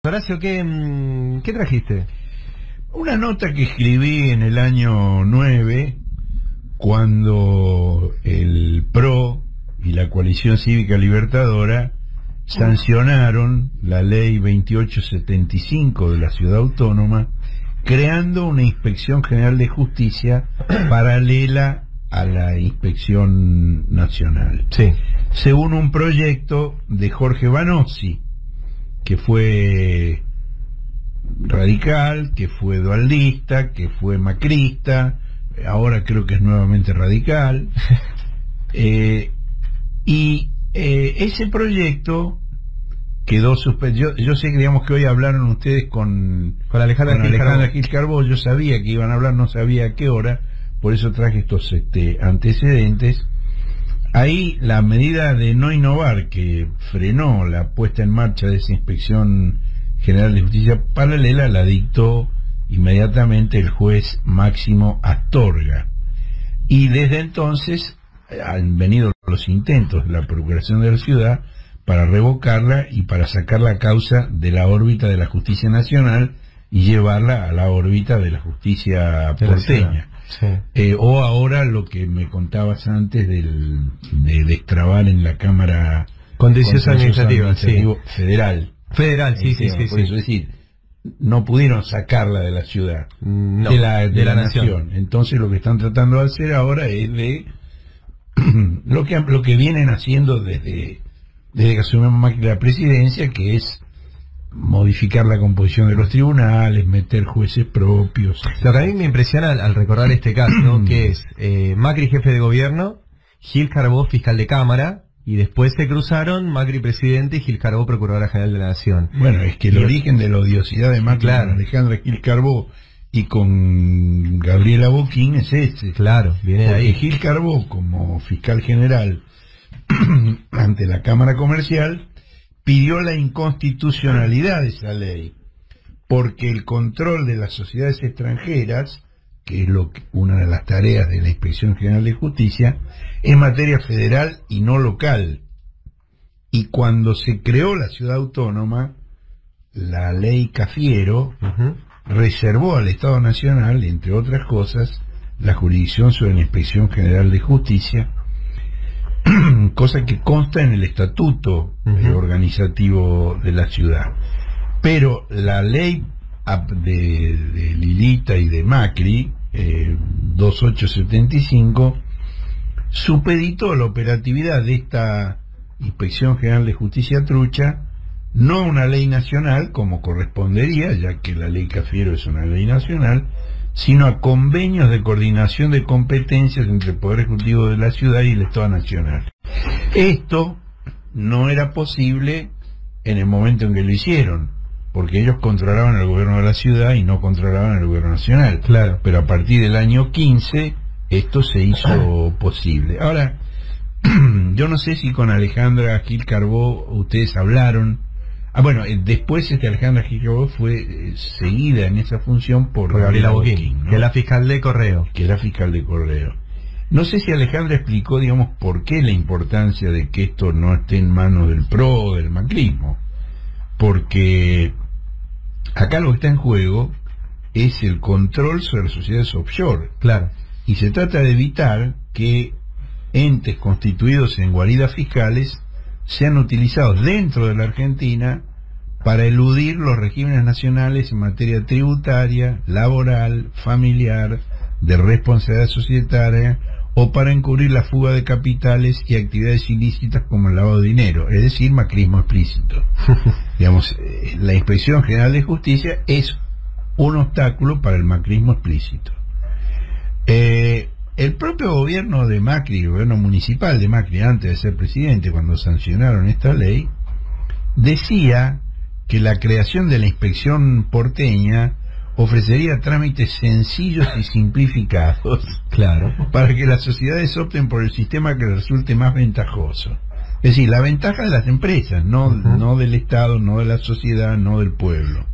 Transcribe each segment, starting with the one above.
Horacio, ¿qué trajiste? Una nota que escribí en el año 9, cuando el PRO y la Coalición Cívica Libertadora sancionaron la ley 2875 de la Ciudad Autónoma, creando una Inspección General de Justicia paralela a la Inspección Nacional. Sí. Según un proyecto de Jorge Vanossi, que fue radical, que fue dualdista, que fue macrista, ahora creo que es nuevamente radical. Ese proyecto quedó suspendido. Yo sé que, digamos, que hoy hablaron ustedes con Alejandra Gil Carbó. Yo sabía que iban a hablar, no sabía a qué hora, por eso traje estos antecedentes. Ahí la medida de no innovar, que frenó la puesta en marcha de esa Inspección General de Justicia paralela, la dictó inmediatamente el juez Máximo Astorga. Y desde entonces han venido los intentos de la Procuración de la Ciudad para revocarla y para sacar la causa de la órbita de la Justicia Nacional y llevarla a la órbita de la Justicia porteña. Sí. O ahora lo que me contabas antes de destrabar en la Cámara Contencioso Administrativo Federal. Sí. Por eso, es decir, no pudieron sacarla de la ciudad, no, de la nación. Entonces lo que están tratando de hacer ahora es de lo que vienen haciendo desde que asumió Macri la presidencia, que es modificar la composición de los tribunales, meter jueces propios. Lo que a mí me impresiona al recordar este caso, que es Macri jefe de gobierno, Gil Carbó fiscal de Cámara, y después se cruzaron Macri presidente y Gil Carbó procuradora general de la Nación. Bueno, es que el origen de la odiosidad de Macri con Alejandra Gil Carbó y con Gabriela Boquín es ese. Claro, viene de ahí. Gil Carbó, como fiscal general ante la Cámara Comercial, pidió la inconstitucionalidad de esa ley, porque el control de las sociedades extranjeras, que es una de las tareas de la Inspección General de Justicia, es materia federal y no local. Y cuando se creó la Ciudad Autónoma, la ley Cafiero reservó al Estado Nacional, entre otras cosas, la jurisdicción sobre la Inspección General de Justicia, cosa que consta en el estatuto organizativo de la ciudad. Pero la ley de Lilita y de Macri, 2875, supeditó la operatividad de esta Inspección General de Justicia trucha no a una ley nacional, como correspondería, ya que la ley Cafiero es una ley nacional, sino a convenios de coordinación de competencias entre el Poder Ejecutivo de la ciudad y el Estado Nacional. Esto no era posible en el momento en que lo hicieron, porque ellos controlaban el gobierno de la ciudad y no controlaban el gobierno nacional. Claro. Pero a partir del año 15 esto se hizo posible. Ahora, yo no sé si con Alejandra Gil Carbó ustedes hablaron. Bueno, después Alejandra Gil Carbó fue seguida en esa función por Gabriela Boquín, ¿no? Que es la fiscal de Correo. No sé si Alejandra explicó, digamos, por qué la importancia de que esto no esté en manos del PRO o del macrismo. Porque acá lo que está en juego es el control sobre las sociedades offshore. Claro. Y se trata de evitar que entes constituidos en guaridas fiscales sean utilizados dentro de la Argentina para eludir los regímenes nacionales en materia tributaria, laboral, familiar, de responsabilidad societaria, o para encubrir la fuga de capitales y actividades ilícitas como el lavado de dinero, es decir, macrismo explícito. Digamos, la Inspección General de Justicia es un obstáculo para el macrismo explícito. El propio gobierno de Macri, el gobierno municipal de Macri, antes de ser presidente, cuando sancionaron esta ley, decía que la creación de la Inspección porteña ofrecería trámites sencillos y simplificados, claro, para que las sociedades opten por el sistema que les resulte más ventajoso. Es decir, la ventaja de las empresas, no del Estado, no de la sociedad, no del pueblo.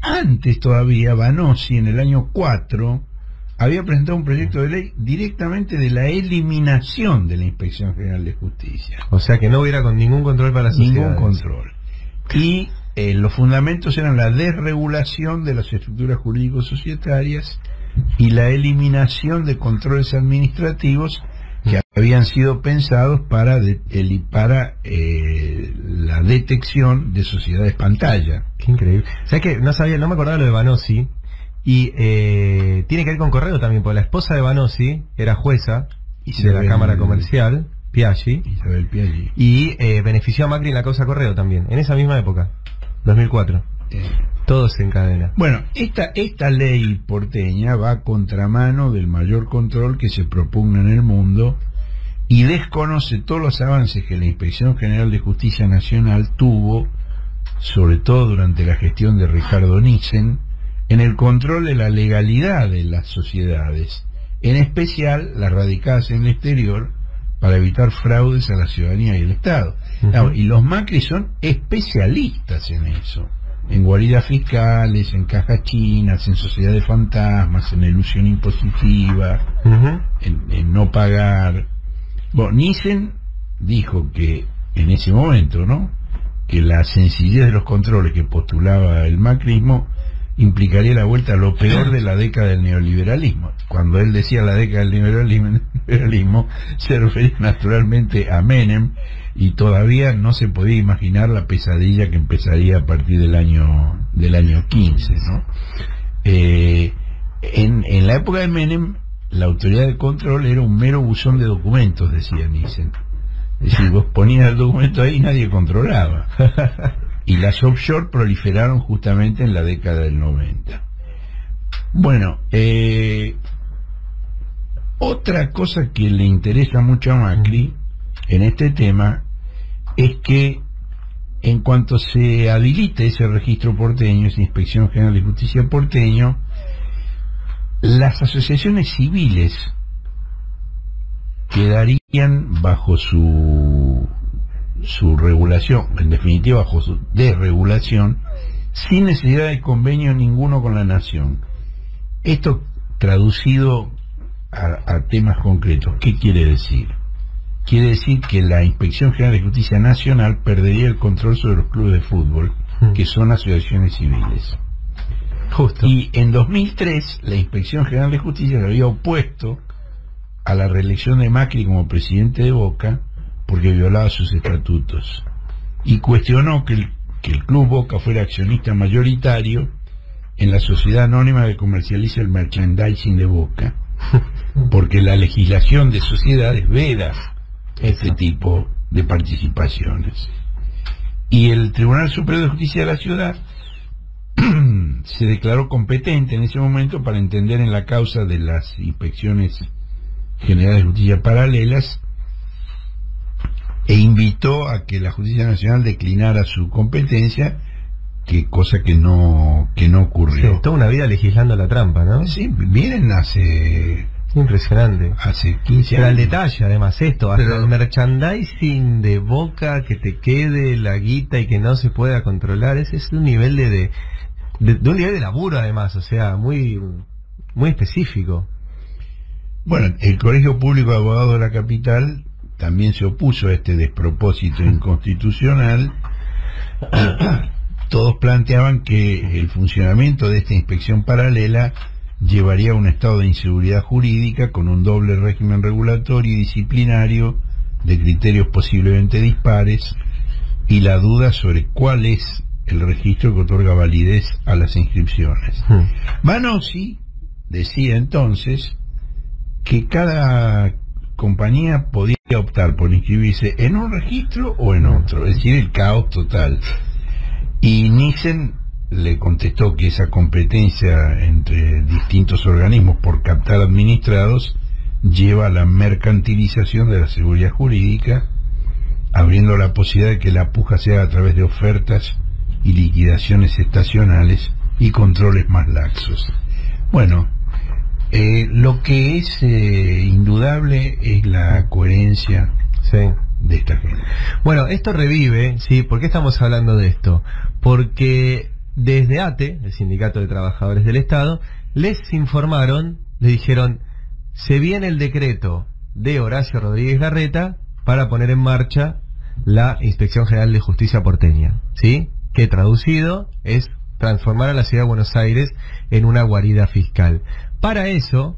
Antes todavía, Vanossi, en el año 4, había presentado un proyecto de ley directamente de la eliminación de la Inspección General de Justicia. O sea que no hubiera con ningún control para la sociedad. Ningún control. Y los fundamentos eran la desregulación de las estructuras jurídico-societarias y la eliminación de controles administrativos que habían sido pensados para la detección de sociedades pantalla. Qué increíble. ¿Sabes qué? No me acordaba lo de Banossi. Y tiene que ver con Correo también, porque la esposa de Banossi era jueza de la Cámara Comercial, Piaggi. Isabel Piaggi. Y benefició a Macri en la causa Correo también, en esa misma época, 2004. Todo se encadena. Bueno, esta ley porteña va a contramano del mayor control que se propugna en el mundo y desconoce todos los avances que la Inspección General de Justicia Nacional tuvo, sobre todo durante la gestión de Ricardo Nissen, en el control de la legalidad de las sociedades, en especial las radicadas en el exterior, para evitar fraudes a la ciudadanía y el Estado. Y los Macri son especialistas en eso, en guaridas fiscales, en cajas chinas, en sociedades fantasmas, en elusión impositiva, en no pagar. Bueno, Nissen dijo que en ese momento, ¿no?, que la sencillez de los controles que postulaba el macrismo implicaría la vuelta a lo peor de la década del neoliberalismo. Cuando él decía la década del neoliberalismo se refería naturalmente a Menem, y todavía no se podía imaginar la pesadilla que empezaría a partir del año 15, ¿no? En la época de Menem, la autoridad de control era un mero buzón de documentos, decía Nissen. Es decir, vos ponías el documento ahí y nadie controlaba. Y las offshore proliferaron justamente en la década del 90. Bueno, otra cosa que le interesa mucho a Macri en este tema es que en cuanto se habilite ese registro porteño, esa Inspección General de Justicia porteño, las asociaciones civiles quedarían bajo su regulación, en definitiva bajo su desregulación, sin necesidad de convenio ninguno con la nación. Esto traducido a temas concretos, ¿qué quiere decir? Quiere decir que la Inspección General de Justicia Nacional perdería el control sobre los clubes de fútbol, que son asociaciones civiles. Justo. Y en 2003 la Inspección General de Justicia se había opuesto a la reelección de Macri como presidente de Boca porque violaba sus estatutos, y cuestionó que el Club Boca fuera accionista mayoritario en la sociedad anónima que comercializa el merchandising de Boca, porque la legislación de sociedades veda este tipo de participaciones. Y el Tribunal Superior de Justicia de la Ciudad se declaró competente en ese momento para entender en la causa de las inspecciones generales de justicia paralelas, e invitó a que la Justicia Nacional declinara su competencia, cosa que no ocurrió. Sí, toda una vida legislando la trampa, ¿no? Sí, vienen hace... Impresionante. Hace 15 años. Pero al detalle, además, esto, hasta el merchandising de Boca, que te quede la guita y que no se pueda controlar, ese es un nivel de un nivel de laburo, además, o sea, muy específico. Bueno, el Colegio Público de Abogados de la Capital también se opuso a este despropósito inconstitucional. Todos planteaban que el funcionamiento de esta inspección paralela llevaría a un estado de inseguridad jurídica con un doble régimen regulatorio y disciplinario de criterios posiblemente dispares, y la duda sobre cuál es el registro que otorga validez a las inscripciones. Banossi decía entonces que cada compañía podía optar por inscribirse en un registro o en otro, es decir, el caos total. Y Nissen le contestó que esa competencia entre distintos organismos por captar administrados lleva a la mercantilización de la seguridad jurídica, abriendo la posibilidad de que la puja sea a través de ofertas y liquidaciones estacionales y controles más laxos. Bueno, lo que es indudable es la coherencia de esta gente. Bueno, esto revive, ¿sí? ¿Por qué estamos hablando de esto? Porque desde ATE, el Sindicato de Trabajadores del Estado, les dijeron, se viene el decreto de Horacio Rodríguez Larreta para poner en marcha la Inspección General de Justicia porteña, ¿sí? que traducido es transformar a la ciudad de Buenos Aires en una guarida fiscal. Para eso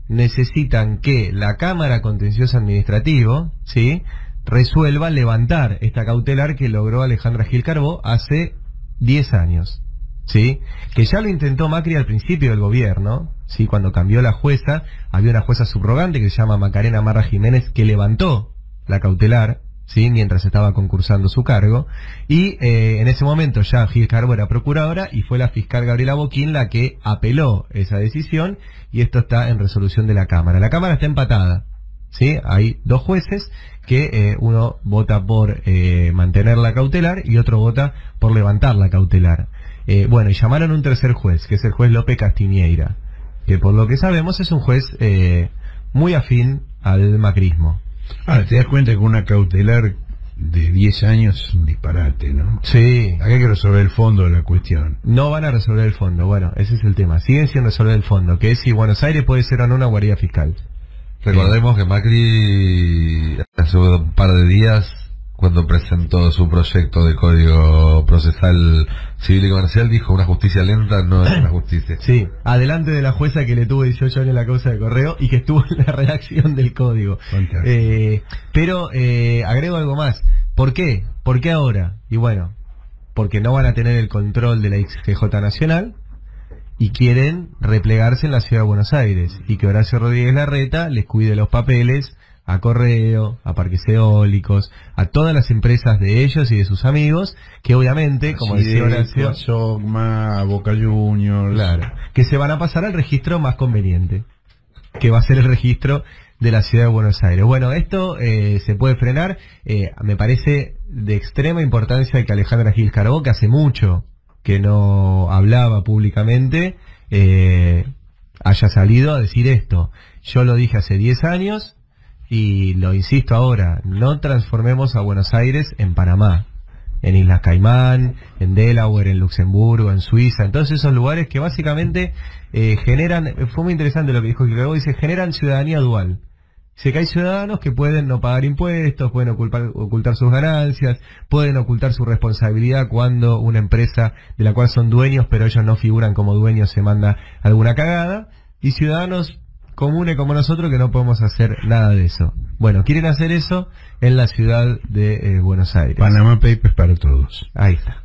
necesitan que la Cámara Contencioso Administrativo, ¿sí?, resuelva levantar esta cautelar que logró Alejandra Gil Carbó hace 10 años, ¿sí?, que ya lo intentó Macri al principio del gobierno, ¿sí?, cuando cambió la jueza, había una jueza subrogante que se llama Macarena Marra Jiménez que levantó la cautelar, ¿sí?, mientras estaba concursando su cargo, y en ese momento ya Gil Carbó era procuradora y fue la fiscal Gabriela Boquín la que apeló esa decisión, y esto está en resolución de la Cámara. La Cámara está empatada, ¿sí? Hay dos jueces que uno vota por mantener la cautelar y otro vota por levantar la cautelar. Bueno, y llamaron a un tercer juez, que es el juez López Castiñeira, que por lo que sabemos es un juez muy afín al macrismo. Te das cuenta que una cautelar de 10 años es un disparate, ¿no? Sí. Acá hay que resolver el fondo de la cuestión. No van a resolver el fondo, bueno, ese es el tema. Siguen sin resolver el fondo, que es si Buenos Aires puede ser o no una guarida fiscal. Recordemos que Macri hace un par de días, cuando presentó su proyecto de Código Procesal Civil y Comercial, dijo: una justicia lenta no es una justicia. Sí, adelante de la jueza que le tuvo 18 años la causa de Correo y que estuvo en la redacción del código. Pero agrego algo más. ¿Por qué? ¿Por qué ahora? Y bueno, porque no van a tener el control de la XGJ Nacional y quieren replegarse en la ciudad de Buenos Aires y que Horacio Rodríguez Larreta les cuide los papeles a Correo, a Parques Eólicos, a todas las empresas de ellos y de sus amigos, que obviamente, como decía Horacio, a Sogma, a Boca Juniors, claro, que se van a pasar al registro más conveniente, que va a ser el registro de la ciudad de Buenos Aires. Bueno, esto se puede frenar. Me parece de extrema importancia que Alejandra Gil Carbó, que hace mucho que no hablaba públicamente, haya salido a decir esto. Yo lo dije hace 10 años y lo insisto ahora: no transformemos a Buenos Aires en Panamá, en Islas Caimán, en Delaware, en Luxemburgo, en Suiza, en todos esos lugares que básicamente generan, fue muy interesante lo que dijo Gil Carbó, dice, generan ciudadanía dual. Dice que hay ciudadanos que pueden no pagar impuestos, pueden ocultar sus ganancias, pueden ocultar su responsabilidad cuando una empresa de la cual son dueños, pero ellos no figuran como dueños, se manda alguna cagada, y ciudadanos comunes como nosotros que no podemos hacer nada de eso. Bueno, quieren hacer eso en la ciudad de Buenos Aires. Panama Papers para todos. Ahí está.